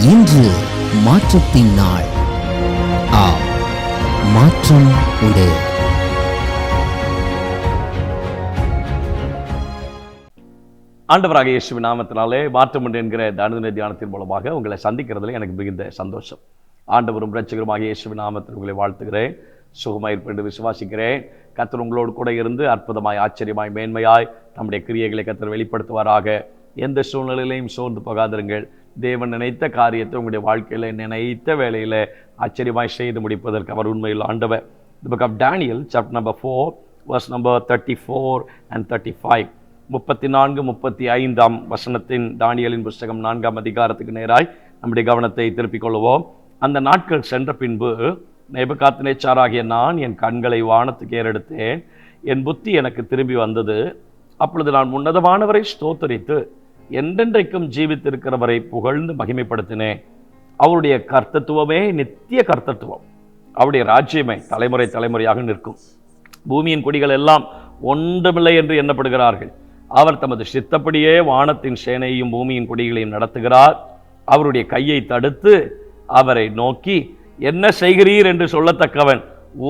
இன்று மாற்றத்தின் நாள். மாற்றம் உண்டு. ஆண்டவராகிய இயேசுவின் நாமத்தினாலே மாற்றம் உண்டு என்கிற அனுதின தியானத்தின் மூலமாக உங்களை சந்திக்கிறதுல எனக்கு மிகுந்த சந்தோஷம். ஆண்டவரும் இரட்சகருமாகிய இயேசுவின் நாமத்தில் உங்களை வாழ்த்துகிறேன். சுகமாயிருப்பேன் என்று விசுவாசிக்கிறேன். கர்த்தர் உங்களோடு கூட இருந்து அற்புதமாய், ஆச்சரியமாய், மேன்மையாய் நம்முடைய கிரியைகளை கர்த்தர் வெளிப்படுத்துவாராக. எந்த சூழ்நிலையிலையும் சோர்ந்து போகாதிருங்கள். தேவன் நினைத்த காரியத்தை உங்களுடைய வாழ்க்கையில் நினைத்த வேலையில் ஆச்சரியமாய் செய்து முடிப்பதற்கு அவர் உண்மையில் ஆண்டவர். The book of Daniel, chapter number 4, verse number 34 and 35. 34, 35 வசனத்தின் தானியேலின் புஸ்தகம் 4ஆம் அதிகாரத்துக்கு நேராய் நம்முடைய கவனத்தை திருப்பிக் கொள்வோம். அந்த நாட்கள் சென்ற பின்பு நேபுகாத்நேச்சாராகிய நான் என் கண்களை வானத்துக்கு ஏறெடுத்தேன். என் புத்தி எனக்கு திரும்பி வந்தது. அப்பொழுது நான் உன்னதமானவரை ஸ்தோத்தரித்து என்றென்றைக்கும் ஜீவித்திருக்கிறவரை புகழ்ந்து மகிமைப்படுத்தினேன். அவருடைய கர்த்தத்துவமே நித்திய கர்த்தத்துவம். அவருடைய ராஜ்யமே தலைமுறை தலைமுறையாக நிற்கும். பூமியின் குடிகள் எல்லாம் ஒன்றுமில்லை என்று எண்ணப்படுகிறார்கள். அவர் தமது சித்தப்படியே வானத்தின் சேனையையும் பூமியின் குடிகளையும் நடத்துகிறார். அவருடைய கையை தடுத்து அவரை நோக்கி என்ன செய்கிறீர் என்று சொல்லத்தக்கவன்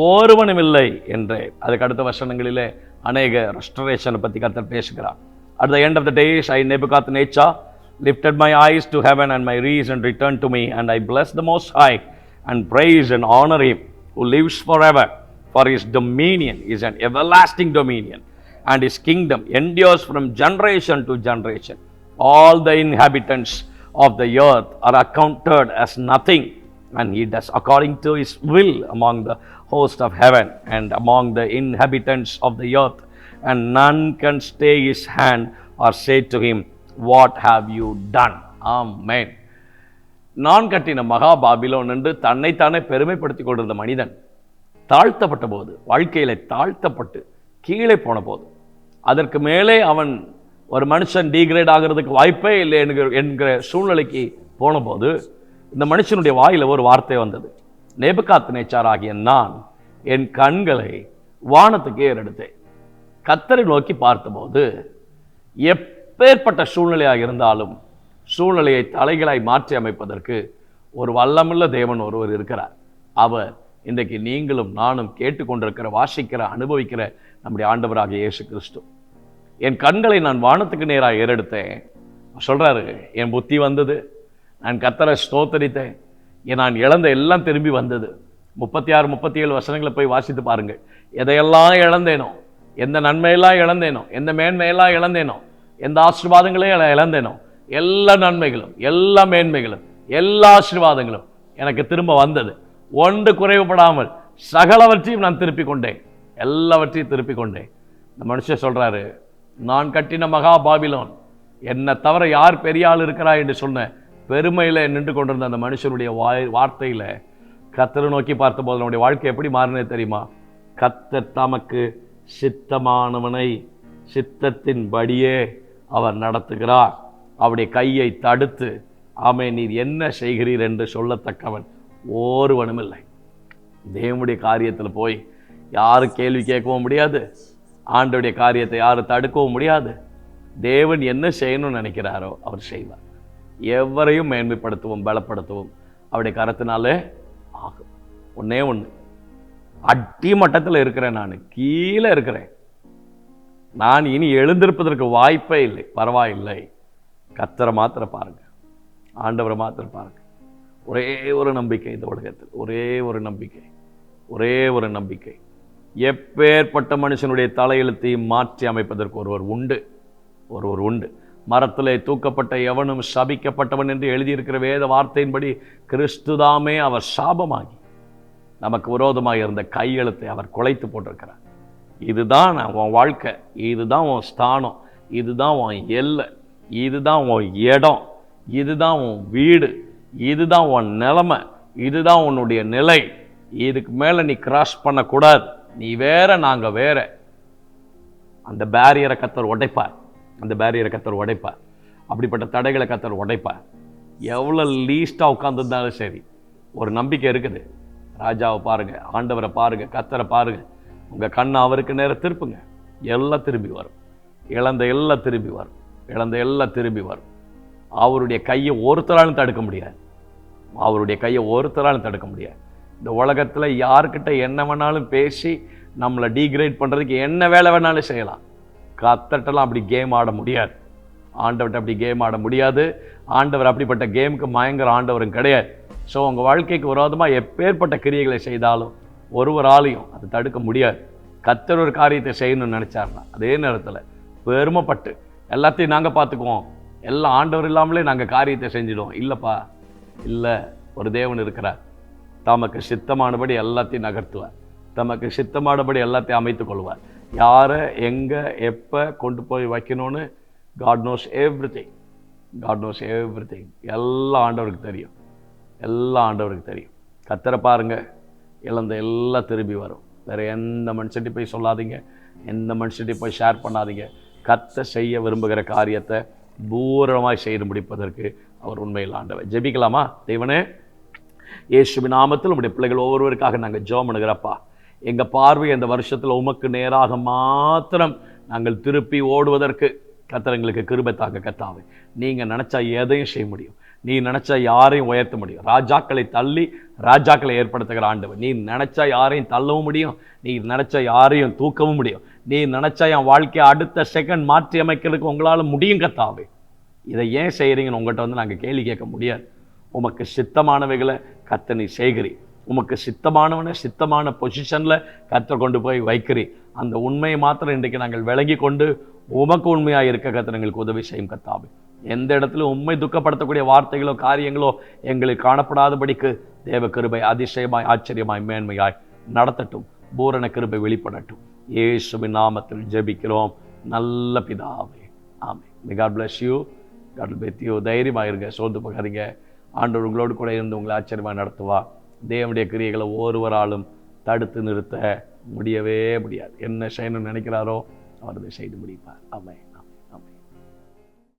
ஒருவனும் இல்லை என்று. அதுக்கு அடுத்த வசனங்களிலே அநேக ரெஸ்டரேஷனை பற்றி கர்த்தர் பேசுகிறார். At the end of the days, I, Nebuchadnezzar, lifted my eyes to heaven, and my reason returned to me, and I blessed the Most High, and praise and honor Him, who lives forever. For His dominion is an everlasting dominion, and His kingdom endures from generation to generation. All the inhabitants of the earth are accounted as nothing, and He does according to His will among the host of heaven and among the inhabitants of the earth. And none can stay His hand or say to Him, what have you done? Amen. நான் கட்டின மகா Babylon என்று தன்னைத்தானே பெருமைப்படுத்திக் கொண்டிருந்த மனிதன் தாழ்த்தப்பட்ட போது, வாழ்க்கையில தாழ்த்தப்பட்டு கீழே போன போது, அதற்கு மேலே அவன் ஒரு மனுஷன் டீக்ரேட் ஆகிறதுக்கு வாய்ப்பே இல்லை என்கிற சூழ்நிலைக்கு போன போது, இந்த மனுஷனுடைய வாயில ஒரு வார்த்தை வந்தது. நேபுகாத்நேச்சாராகிய நான் என் கண்களை வானத்துக்கு ஏறெடுத்தேன். கர்த்தரை நோக்கி பார்த்தபோது, எப்பேற்பட்ட சூழ்நிலையாக இருந்தாலும் சூழ்நிலையை தலைகளாய் மாற்றி அமைப்பதற்கு ஒரு வல்லமுள்ள தேவன் ஒருவர் இருக்கிறார். அவர் இன்றைக்கு நீங்களும் நானும் கேட்டுக்கொண்டிருக்கிற, வாசிக்கிற, அனுபவிக்கிற நம்முடைய ஆண்டவராகிய இயேசு கிறிஸ்து. என் கண்களை நான் வானத்துக்கு நேராக ஏறெடுத்தேன். சொல்றாரு, என் புத்தி வந்தது, நான் கர்த்தரை ஸ்தோத்தரித்தேன், நான் இழந்த எல்லாம் திரும்பி வந்தது. 36, 37 வசனங்களை போய் வாசித்து பாருங்கள். எதையெல்லாம் இழந்தேனோ, எந்த நன்மையெல்லாம் இழந்தேனோ, எந்த மேன்மையெல்லாம் இழந்தேனோ, எந்த ஆசீர்வாதங்களையும் இழந்தேனோ, எல்லா நன்மைகளும், எல்லா மேன்மைகளும், எல்லா ஆசீர்வாதங்களும் எனக்கு திரும்ப வந்தது. ஒன்று குறைவுபடாமல் சகலவற்றையும் நான் திருப்பிக் கொண்டேன், எல்லாவற்றையும் திருப்பிக் கொண்டேன். இந்த மனுஷன் சொல்றாரு, நான் கட்டின மகா பாபிலோன், என்னை தவிர யார் பெரிய ஆள் இருக்கிறா என்று சொன்ன பெருமையில நின்று கொண்டிருந்த அந்த மனுஷனுடைய வார்த்தையில கர்த்தரை நோக்கி பார்த்தபோது நம்முடைய வாழ்க்கை எப்படி மாறினே தெரியுமா? கர்த்தர் தமக்கு சித்தமானவனை சித்தத்தின்படியே அவர் நடத்துகிறார். அவருடைய கையை தடுத்து, ஆமே நீர் என்ன செய்கிறீர் என்று சொல்லத்தக்கவன் ஒருவனும் இல்லை. தேவனுடைய காரியத்தில் போய் யாரும் கேள்வி கேட்கவும் முடியாது, ஆண்டவருடைய காரியத்தை யாரும் தடுக்கவும் முடியாது. தேவன் என்ன செய்யணும்னு நினைக்கிறாரோ அவர் செய்வார். எவரையும் மேன்மைப்படுத்தவும் பலப்படுத்தவும் அவருடைய கரத்தினாலே ஆகும். ஒன்னே ஒன்று, அடிமட்டத்தில் இருக்கிறேன், நான் கீழே இருக்கிறேன், நான் இனி எழுந்திருப்பதற்கு வாய்ப்பே இல்லை, பரவாயில்லை, கர்த்தரை மாத்திரம் பாருங்க, ஆண்டவரை மாத்திரம் பாருங்க. ஒரே ஒரு நம்பிக்கை இந்த உலகத்தில், ஒரே ஒரு நம்பிக்கை, ஒரே ஒரு நம்பிக்கை. எப்பேற்பட்ட மனுஷனுடைய தலையெழுத்தையும் மாற்றி அமைப்பதற்கு ஒருவர் உண்டு, ஒருவர் உண்டு. மரத்திலே தூக்கப்பட்ட எவனும் சபிக்கப்பட்டவன் என்று எழுதியிருக்கிற வேத வார்த்தையின்படி கிறிஸ்துதாமே அவர் சாபமாகி நமக்கு விரோதமாக இருந்த கையெழுத்தை அவர் குலைத்து போட்டிருக்கிறார். இதுதான் உன் வாழ்க்கை, இதுதான் உன் ஸ்தானம், இதுதான் உன் எல்லை, இதுதான் உன் இடம், இதுதான் உன் வீடு, இதுதான் உன் நிலைமை, இதுதான் உன்னுடைய நிலை. இதுக்கு மேலே நீ கிராஸ் பண்ணக்கூடாது. நீ வேற, நாங்கள் வேற. அந்த பேரியரை கர்த்தர் உடைப்பார், அந்த பேரியரை கர்த்தர் உடைப்பார். அப்படிப்பட்ட தடைகளை கர்த்தர் உடைப்பார். எவ்வளோ லீஸ்டாக உட்காந்துருந்தாலும் சரி, ஒரு நம்பிக்கை இருக்குது. ராஜாவை பாருங்க, ஆண்டவரை பாருங்க, கர்த்தரை பாருங்க, உங்கள் கண்ணை அவருக்கு நேரம் திருப்புங்க, எல்லாம் திரும்பி வரும். இழந்த எல்லாம் திரும்பி வரும், இழந்த எல்லாம் திரும்பி வரும். அவருடைய கையை ஒருத்தராலும் தடுக்க முடியாது. அவருடைய கையை ஒருத்தராலும் தடுக்க முடியாது. இந்த உலகத்தில் யார்கிட்ட என்ன வேணாலும் பேசி நம்மளை டீக்ரேட் பண்ணுறதுக்கு என்ன வேலை வேணாலும் செய்யலாம். கர்த்தர்ட்டலாம் அப்படி கேம் ஆட முடியாது. ஆண்டவர்கிட்ட அப்படி கேம் ஆட முடியாது. ஆண்டவர் அப்படிப்பட்ட கேமுக்கு மயங்கர ஆண்டவரும் கிடையாது. ஸோ உங்கள் வாழ்க்கைக்கு விரோதமாக எப்பேற்பட்ட கிரியைகளை செய்தாலும் ஒருவராலையும் அது தடுக்க முடியாது. கர்த்தர் ஒரு காரியத்தை செய்யணும்னு நினச்சாருன்னா அதே நேரத்தில் பெருமைப்பட்டு எல்லாத்தையும் நாங்கள் பார்த்துக்குவோம், எல்லாம் ஆண்டவர் இல்லாமலே நாங்கள் காரியத்தை செஞ்சிடுவோம், இல்லைப்பா, இல்லை, ஒரு தேவன் இருக்கிறார். தமக்கு சித்தமானபடி எல்லாத்தையும் நகர்த்துவார். தமக்கு சித்தமானபடி எல்லாத்தையும் அமைத்துக் கொள்வார். யாரை எங்கே எப்போ கொண்டு போய் வைக்கணும்னு God knows everything. God knows everything. எல்லாம் ஆண்டவருக்கு தெரியும். எல்லாம் ஆண்டவருக்கு தெரியும். கர்த்தரை பாருங்க, இழந்த எல்லாம் திரும்பி வரும். வேறு எந்த மனுஷன்ட்டி போய் சொல்லாதீங்க, எந்த மனுஷன்ட்டி போய் ஷேர் பண்ணாதீங்க. கர்த்தர் செய்ய விரும்புகிற காரியத்தை பூரணமாய் செய்து முடிப்பதற்கு அவர் உண்மையில் ஆண்டவர். ஜெபிக்கலாமா? தேவனே, இயேசுவின் நாமத்தில் உம்முடைய பிள்ளைகள் ஒவ்வொருவருக்காக நாங்கள் ஜெபம் பண்ணுகிறப்பா. எங்கள் பார்வை இந்த வருஷத்தில் உமக்கு நேராக மாத்திரம் நாங்கள் திருப்பி ஓடுவதற்கு கர்த்தர் எங்களுக்கு கிருபை தாங்க. கர்த்தாவே, நீங்கள் நினச்சா எதையும் செய்ய முடியும். நீ நினச்சா யாரையும் உயர்த்த முடியும். ராஜாக்களை தள்ளி ராஜாக்களை ஏற்படுத்துகிற ஆண்டவர். நீ நினச்சா யாரையும் தள்ளவும் முடியும். நீ நினச்சா யாரையும் தூக்கவும் முடியும். நீ நினச்சா என் வாழ்க்கையை அடுத்த செகண்ட் மாற்றி அமைக்கிறதுக்கு உங்களால் முடியும். கர்த்தாவே, இதை ஏன் செய்கிறீங்கன்னு உங்கள்கிட்ட நாங்கள் கேள்வி கேட்க முடியாது. உமக்கு சித்தமானவைகளை கர்த்தர் நீ செய்கிறீ. உமக்கு சித்தமானவனை சித்தமான பொசிஷனில் கர்த்தர் கொண்டு போய் வைக்கிறீ. அந்த உண்மையை மாத்திரம் இன்றைக்கு நாங்கள் விளங்கி கொண்டு உமக்கு உண்மையாக இருக்க கர்த்தர் எங்களுக்கு உதவி செய்யும். கர்த்தாவே, எந்த இடத்துல உண்மை துக்கப்படுத்தக்கூடிய வார்த்தைகளோ காரியங்களோ எங்களுக்கு காணப்படாதபடிக்கு தேவ கிருபை அதிசயமாய் ஆச்சரியமாய் மேன்மையாய் நடத்தட்டும். பூரண கிருபை வெளிப்படட்டும். இயேசுவின் நாமத்தில் ஜெபிக்கிறோம் நல்ல பிதாவே, ஆமென். May God bless you. God will be with you. தைரியமாக இருங்க, சோர்ந்து போகாதீங்க. ஆண்டவர் உங்களோடு கூட இருந்து உங்களை ஆச்சரியமாக நடத்துவா. தேவனுடைய கிரியைகளை ஒருவராலும் தடுத்து நிறுத்த முடியவே முடியாது. என்ன செய்யணும்னு நினைக்கிறாரோ அவர் அதை செய்து முடிப்பார். ஆமென்.